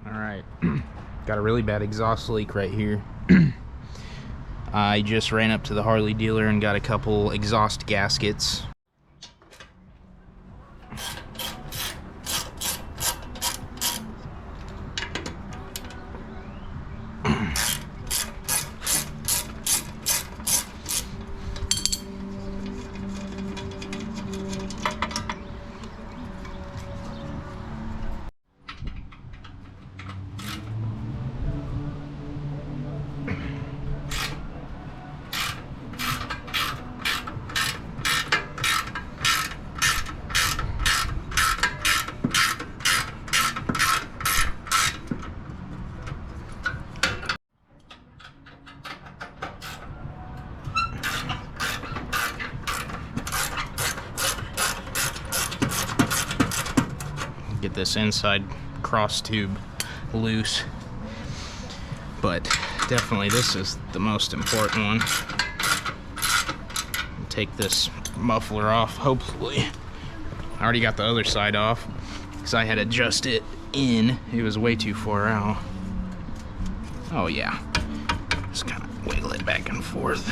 Alright, got a really bad exhaust leak right here. I just ran up to the Harley dealer and got a couple exhaust gaskets. Get this inside cross tube loose, but definitely this is the most important one. Take this muffler off, hopefully. I already got the other side off because I had adjusted it in. It was way too far out. Oh yeah, just kind of wiggle it back and forth.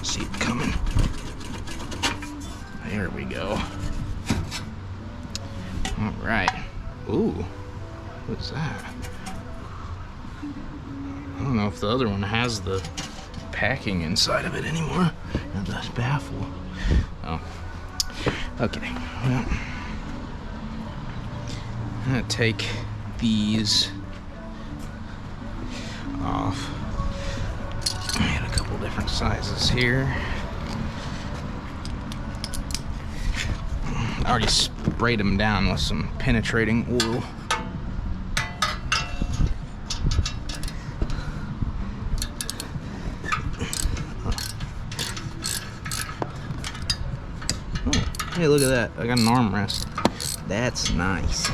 See it coming. There we go. All right. Ooh, what's that? I don't know if the other one has the packing inside of it anymore. And that's baffle. Oh, okay. Well, I'm gonna take these off. I got a couple different sizes here. I already sprayed them down with some penetrating oil. Oh, hey, look at that. I got an armrest. That's nice.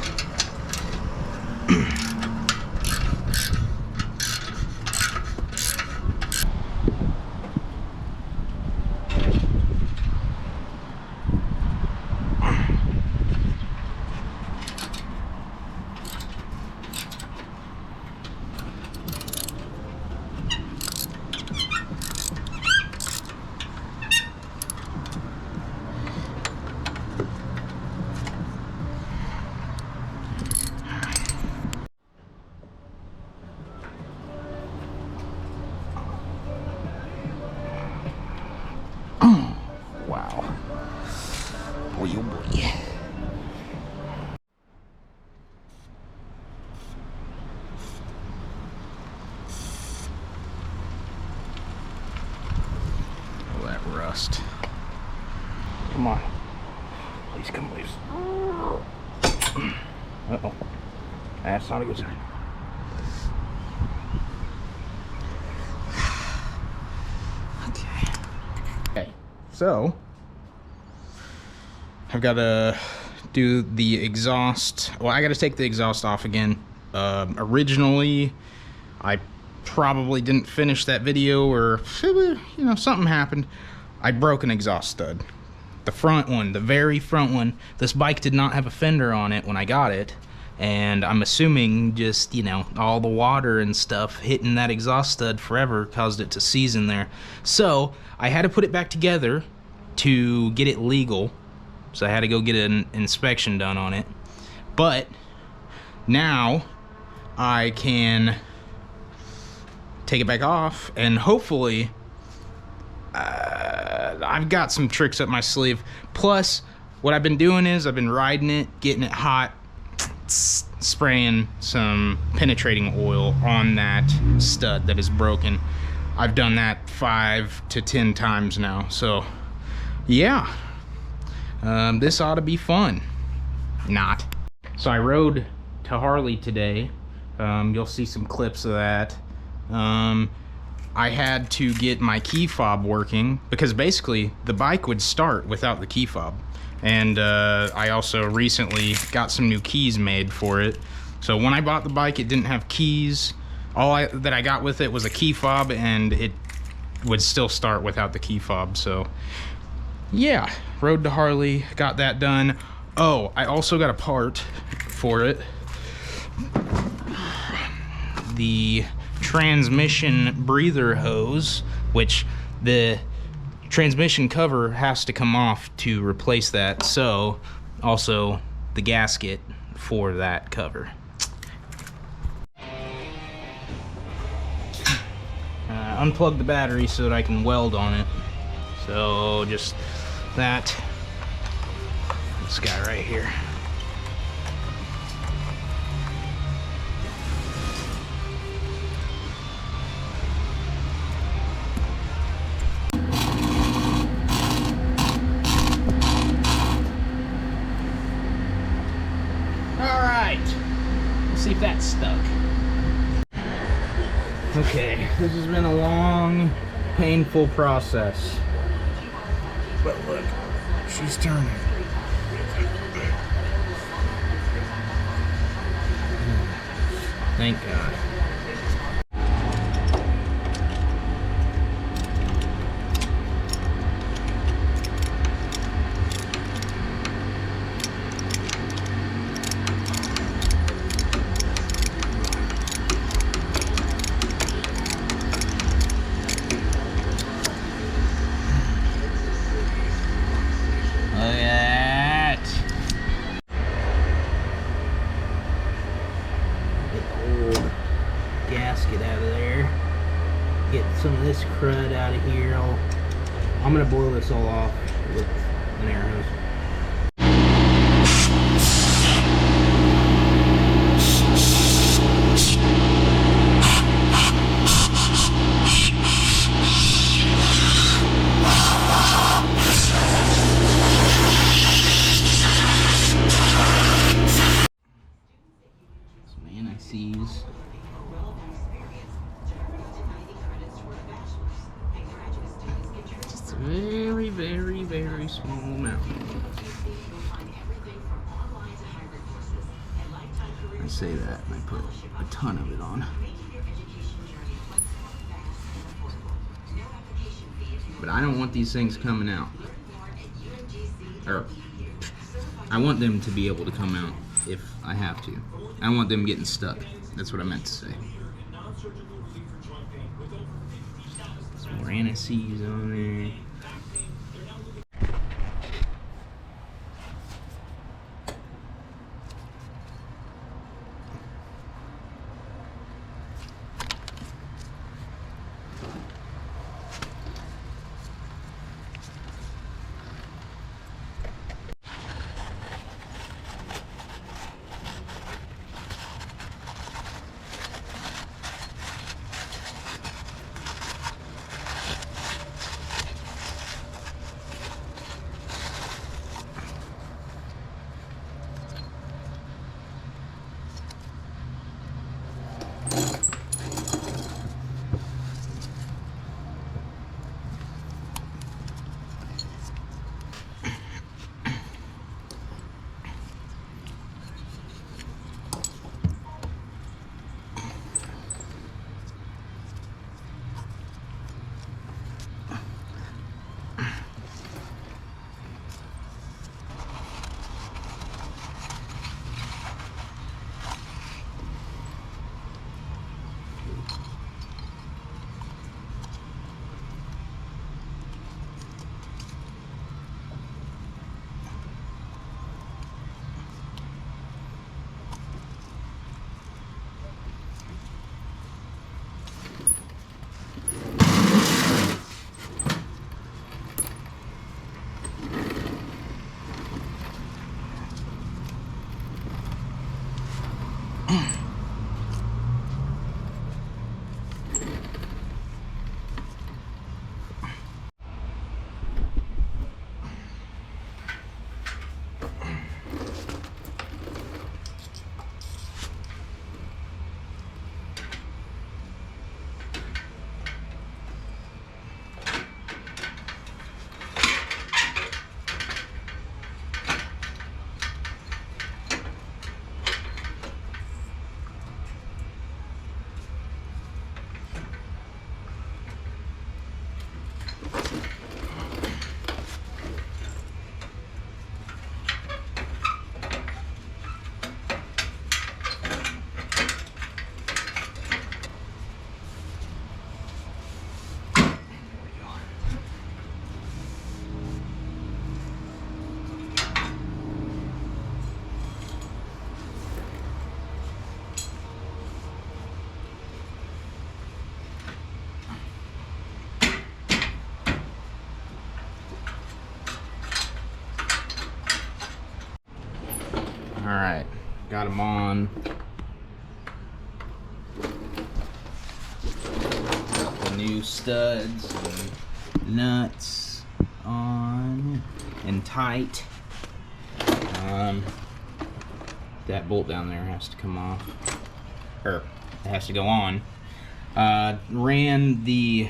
Wow. Boy, oh boy. Oh, that rust. Come on. Please come loose. Uh-oh. That's not a good sign. Okay, so I've got to do the exhaust. Well, I got to take the exhaust off again. Originally, I probably didn't finish that video, or you know, something happened. I broke an exhaust stud. The front one, the very front one. This bike did not have a fender on it when I got it, and I'm assuming just, you know, all the water and stuff hitting that exhaust stud forever caused it to seize in there. So I had to put it back together to get it legal. So I had to go get an inspection done on it. But now I can take it back off, and hopefully I've got some tricks up my sleeve. Plus, what I've been doing is I've been riding it, getting it hot, spraying some penetrating oil on that stud that is broken. I've done that 5 to 10 times now. So yeah, this ought to be fun. Not. So I rode to Harley today. You'll see some clips of that. I had to get my key fob working because basically the bike would start without the key fob. And I also recently got some new keys made for it. So when I bought the bike, it didn't have keys. all that I got with it was a key fob, and it would still start without the key fob. So yeah, Road to Harley, got that done. Oh, I also got a part for it. The transmission breather hose, which the transmission cover has to come off to replace that. So also the gasket for that cover. Unplug the battery so that I can weld on it. So just that. This guy right here. Alright. Let's see if that's stuck. Okay, this has been a long, painful process. But look, she's turning. Thank God. Gasket out of there. Get some of this crud out of here. I'm gonna boil this all off with an air hose. Some anti-seize. Very, very, very small amount. I say that and I put a ton of it on. But I don't want these things coming out. Or, I want them to be able to come out if I have to. I don't want them getting stuck. That's what I meant to say. Some more anti-seize on there. Alright, got them on. Got the new studs and nuts on and tight. That bolt down there has to come off, or it has to go on. Ran the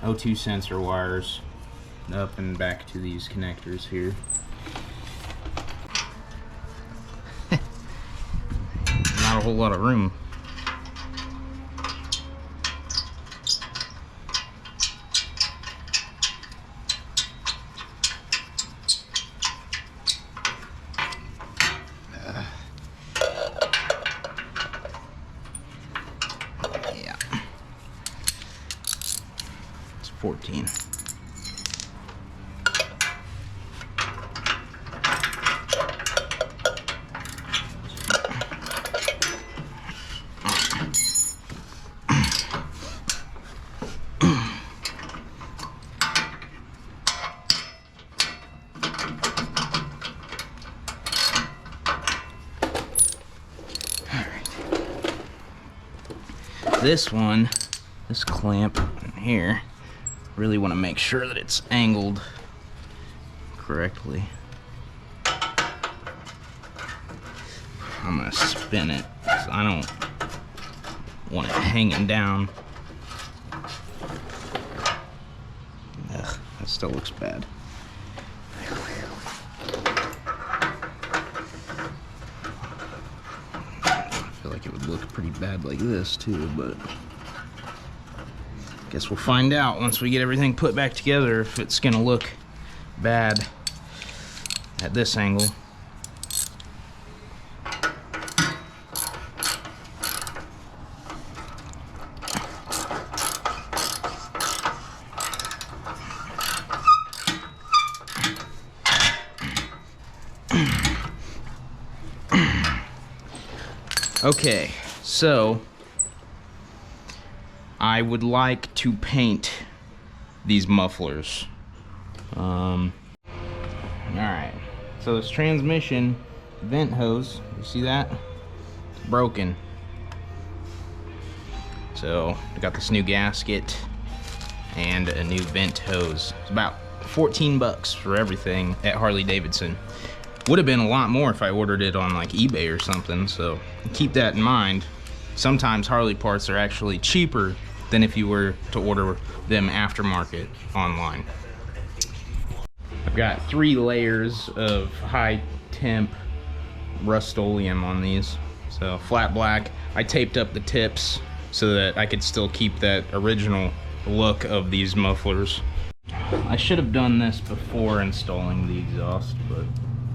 O2 sensor wires up and back to these connectors here. Not a whole lot of room. Yeah. It's 14. This one, this clamp in here, really want to make sure that it's angled correctly. I'm gonna spin it because I don't want it hanging down. Ugh, that still looks bad. I feel like it would look pretty bad like this too, but guess we'll find out once we get everything put back together if it's gonna look bad at this angle. Okay, so I would like to paint these mufflers. Alright, so this transmission vent hose, you see that? It's broken. So I got this new gasket and a new vent hose. It's about 14 bucks for everything at Harley Davidson. Would have been a lot more if I ordered it on like eBay or something, so keep that in mind. Sometimes Harley parts are actually cheaper than if you were to order them aftermarket online. I've got 3 layers of high temp Rust-Oleum on these. So flat black. I taped up the tips so that I could still keep that original look of these mufflers. I should have done this before installing the exhaust, but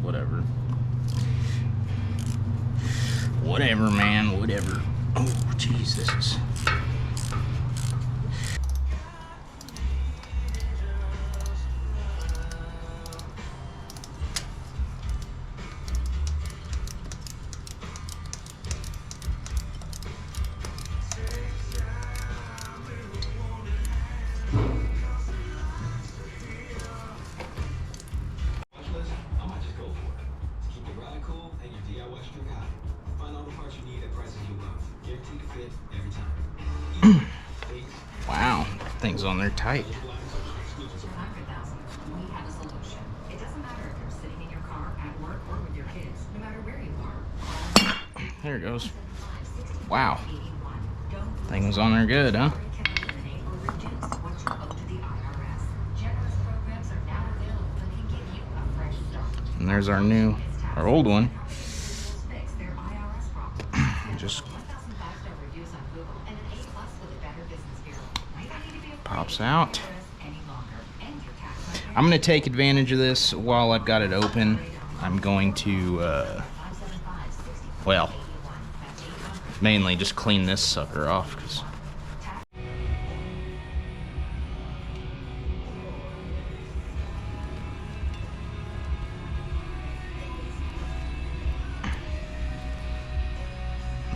whatever. Whatever, man, whatever. Oh, jeez, this is... Wow, things on there tight. There it goes. Wow, things on there good, huh? And there's our old one. Just pops out. I'm going to take advantage of this while I've got it open. I'm going to, well, mainly just clean this sucker off.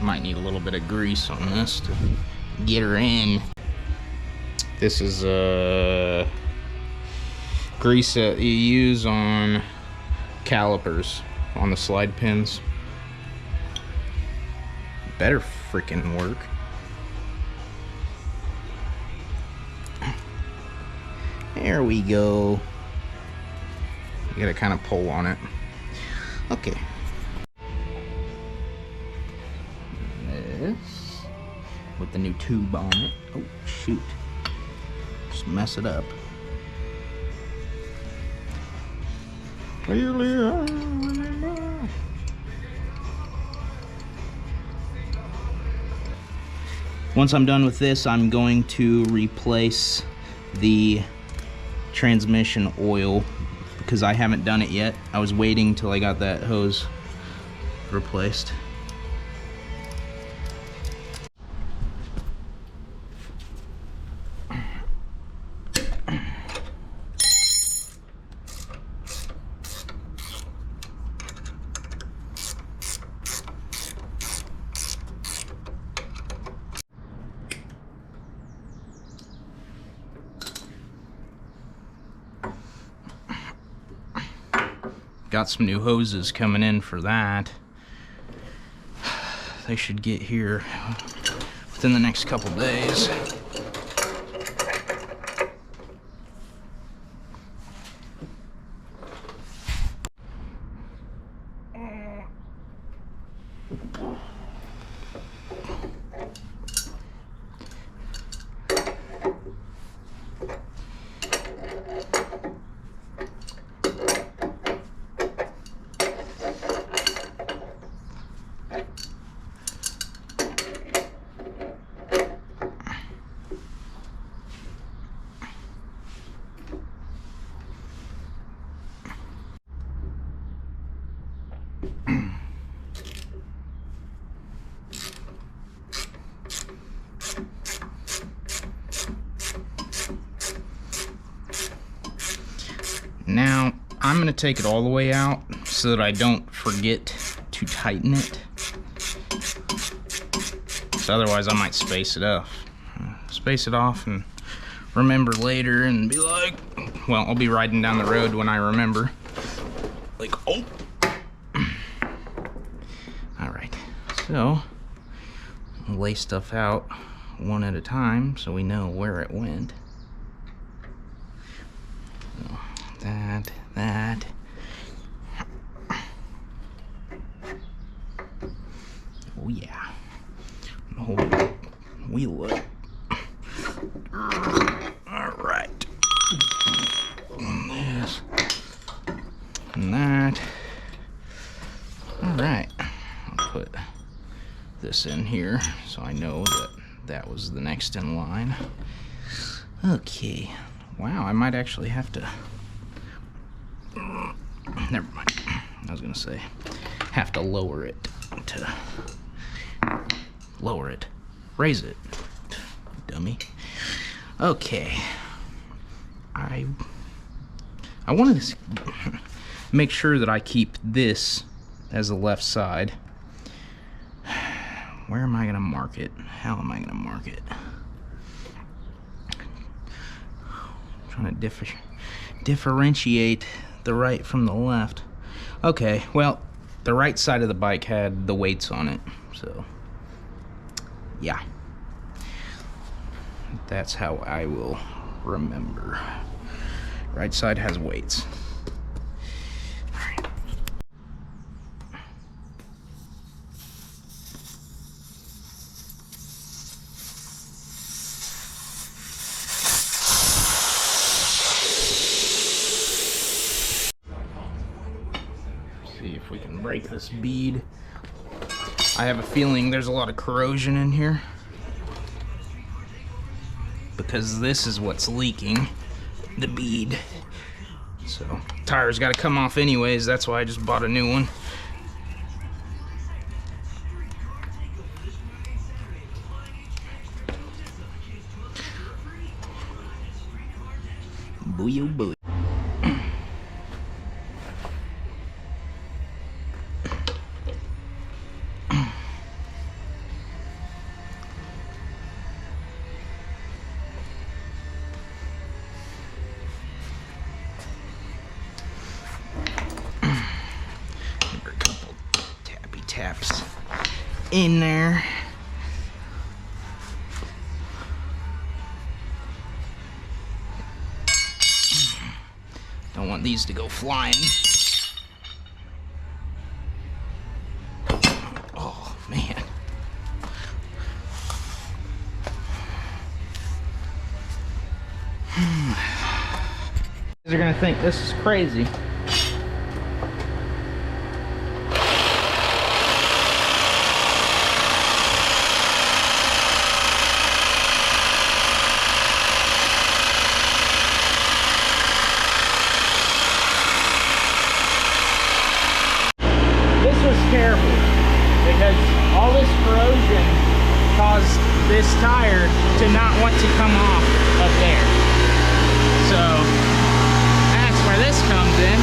Might need a little bit of grease on this to get her in. This is grease that you use on calipers on the slide pins. Better freaking work. There we go. You gotta kind of pull on it. Okay. This with the new tube on it. Oh shoot. Just mess it up. Clearly I remember. Once I'm done with this, I'm going to replace the transmission oil because I haven't done it yet. I was waiting till I got that hose replaced. Got some new hoses coming in for that. They should get here within the next couple days. Now, I'm going to take it all the way out so that I don't forget to tighten it. So otherwise I might space it off. Space it off and remember later and be like, well, I'll be riding down the road when I remember. Like, oh. Alright, so we'll lay stuff out one at a time so we know where it went. So, that. Oh yeah. Hold the wheel up. Alright. This. And that. Alright. I'll put this in here so I know that that was the next in line. Okay. Wow, I might actually have to... Never mind. I was gonna say, have to lower it to... Lower it. Raise it. Dummy. Okay. I wanted to make sure that I keep this as the left side. Where am I gonna mark it? How am I gonna mark it? I'm trying to differentiate the right from the left. Okay, well, the right side of the bike had the weights on it, so yeah. That's how I will remember. Right side has weights. See if we can break this bead. I have a feeling there's a lot of corrosion in here because this is what's leaking, the bead. So tire's got to come off anyways. That's why I just bought a new one. Booyah booyah. in there. Don't want these to go flying. Oh, man. They're gonna think this is crazy. Careful, because all this corrosion caused this tire to not want to come off up there. So that's where this comes in.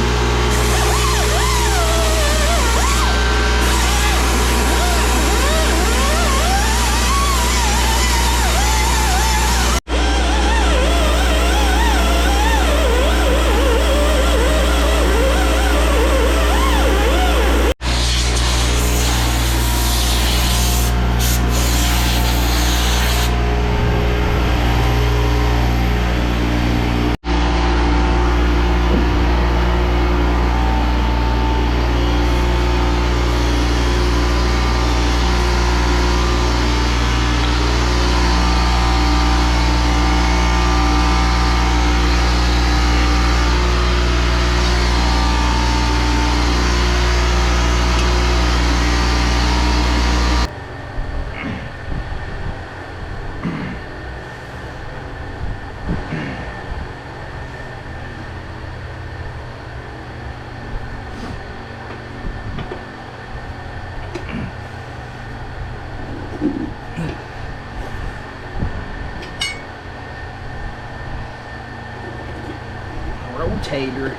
Rotator.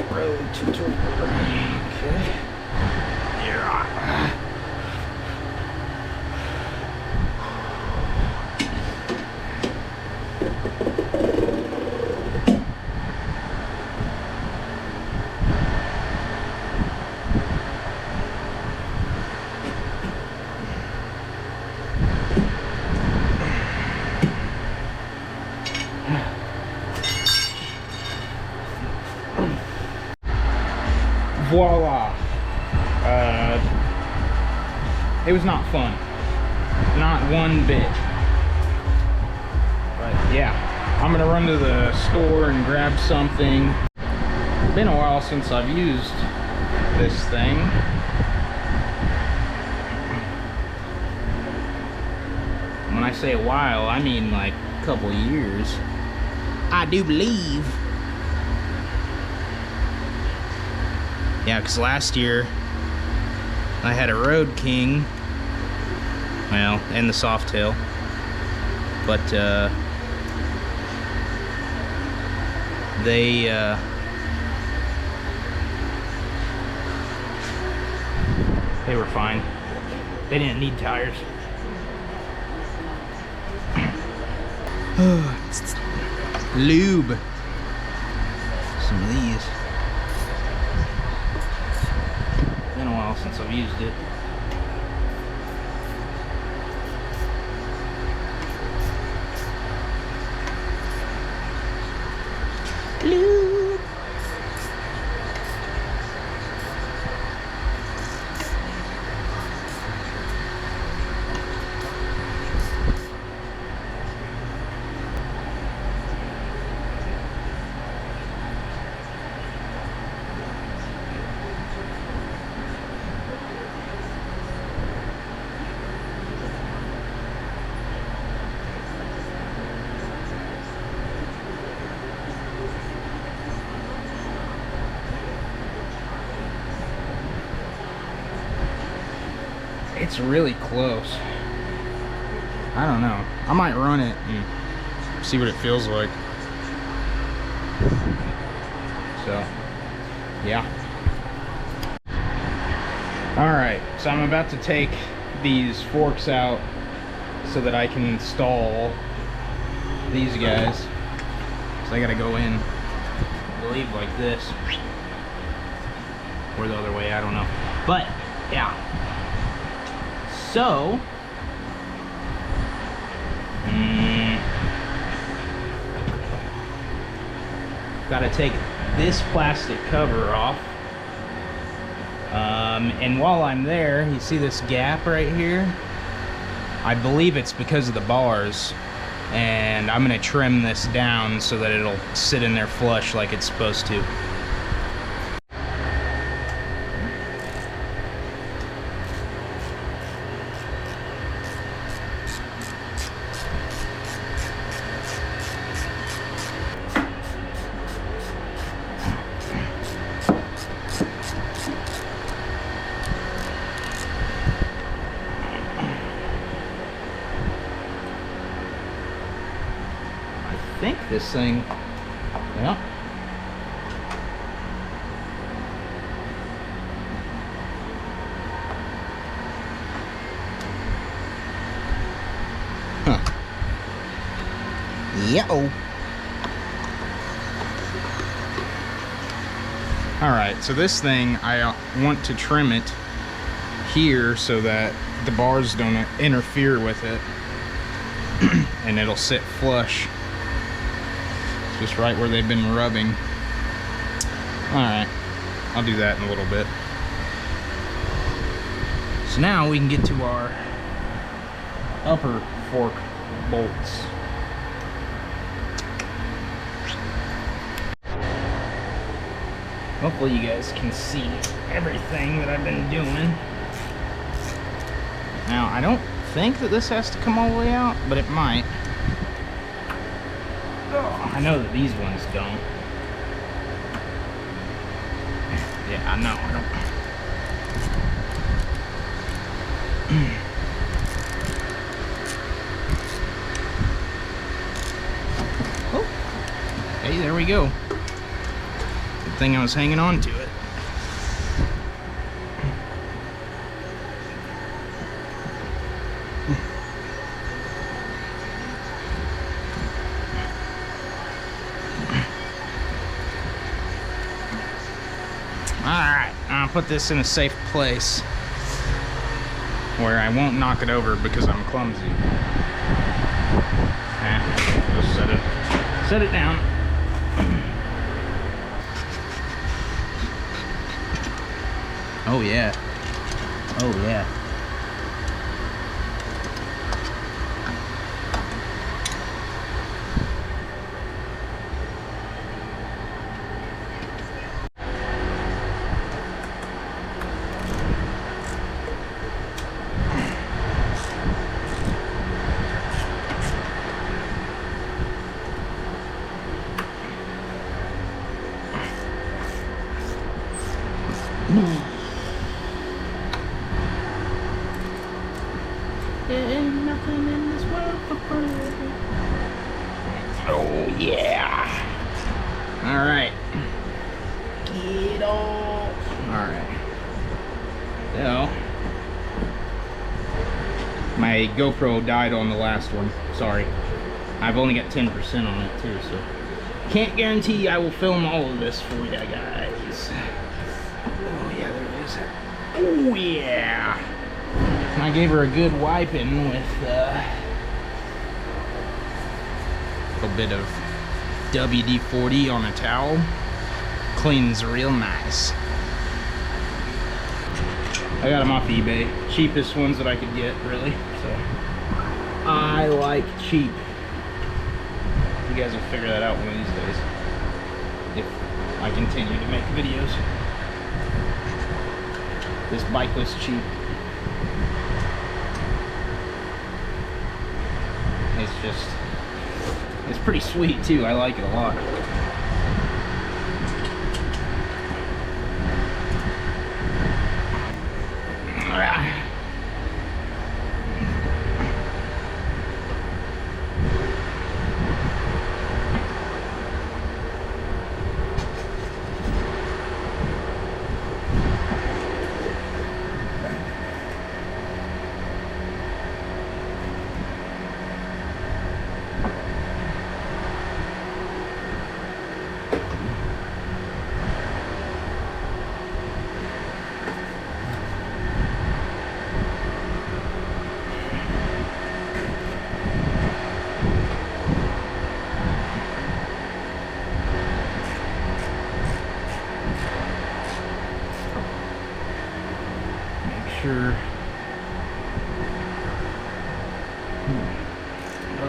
Rotator. Okay. Yeah. Voila. It was not fun. Not one bit. But yeah, I'm gonna run to the store and grab something. It's been a while since I've used this thing. When I say a while, I mean like a couple years. I do believe. Yeah, because last year I had a Road King, well, and the Softail, but they were fine. They didn't need tires. Lube. Some of these. Been a while since I've used it. Lube. It's really close. I don't know. I might run it and see what it feels like. So, yeah. Alright, so I'm about to take these forks out so that I can install these guys. So I gotta go in, I believe, like this. Or the other way, I don't know. But, yeah. So, gotta take this plastic cover off. And while I'm there, you see this gap right here? I believe it's because of the bars. And I'm gonna trim this down so that it'll sit in there flush like it's supposed to. I think this thing, yeah. Huh. Yo. Alright, so this thing, I want to trim it here so that the bars don't interfere with it. And it'll sit flush. Just right where they've been rubbing. Alright, I'll do that in a little bit. So now we can get to our upper fork bolts. Hopefully you guys can see everything that I've been doing. Now, I don't think that this has to come all the way out, but it might. I know that these ones don't. Yeah, I know. I don't. Oh. Hey, there we go. Good thing I was hanging on to it. Alright, I'll put this in a safe place where I won't knock it over because I'm clumsy. Just set it down. Oh yeah. Oh yeah. There ain't nothing in this world for free. Oh yeah. Alright. Get off. Alright. So my GoPro died on the last one. Sorry. I've only got 10% on it too, so can't guarantee I will film all of this for you guys. Oh yeah, there it is. Oh yeah. I gave her a good wiping with a little bit of WD-40 on a towel. Cleans real nice. I got them off eBay. Cheapest ones that I could get, really. So I like cheap. You guys will figure that out one of these days. If I continue to make videos. This bike was cheap. It's pretty sweet too. I like it a lot.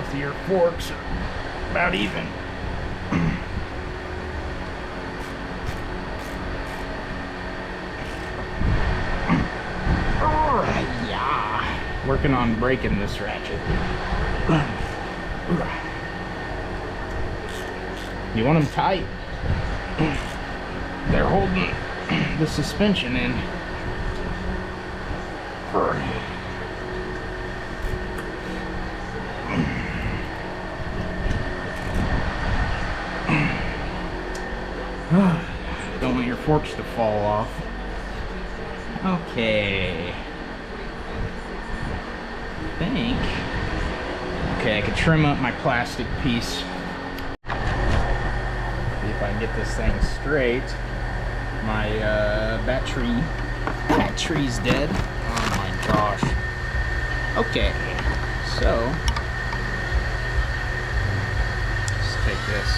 both of your forks are about even. Yeah. Working on breaking this ratchet. You want them tight? They're holding the suspension in. Don't want your forks to fall off. Okay. I think. Okay, I could trim up my plastic piece. See if I can get this thing straight. My battery's dead. Oh my gosh. Okay, so let's take this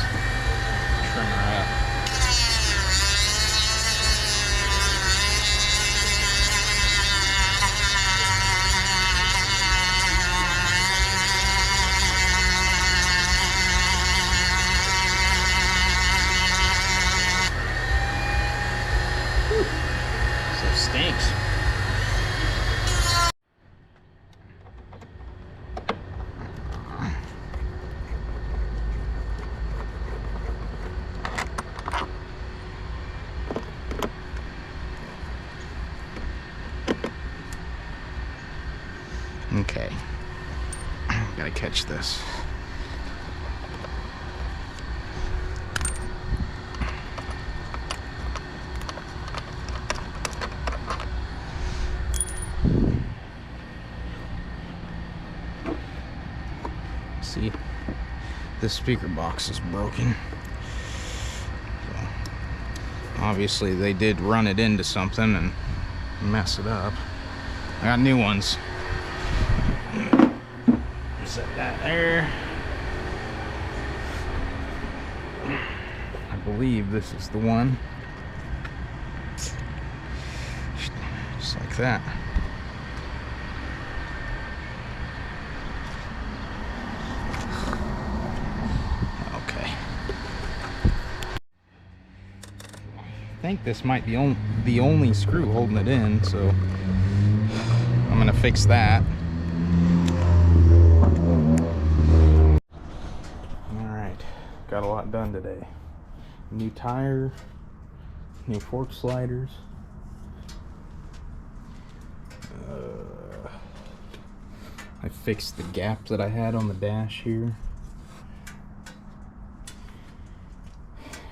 trimmer up. Stinks. Okay. Gotta catch this. See, this speaker box is broken. So, obviously they did run it into something and mess it up. I got new ones. Set that there. I believe this is the one. Just like that. I think this might be the only screw holding it in, so I'm gonna fix that. Alright, got a lot done today. New tire, new fork sliders. I fixed the gap that I had on the dash here.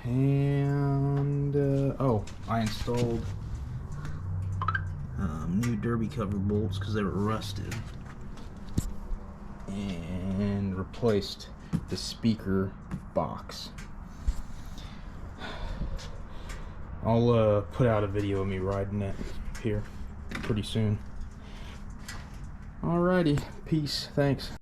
And oh, I installed new derby cover bolts because they were rusted, and replaced the speaker box. I'll put out a video of me riding it here pretty soon. Alrighty, peace, thanks.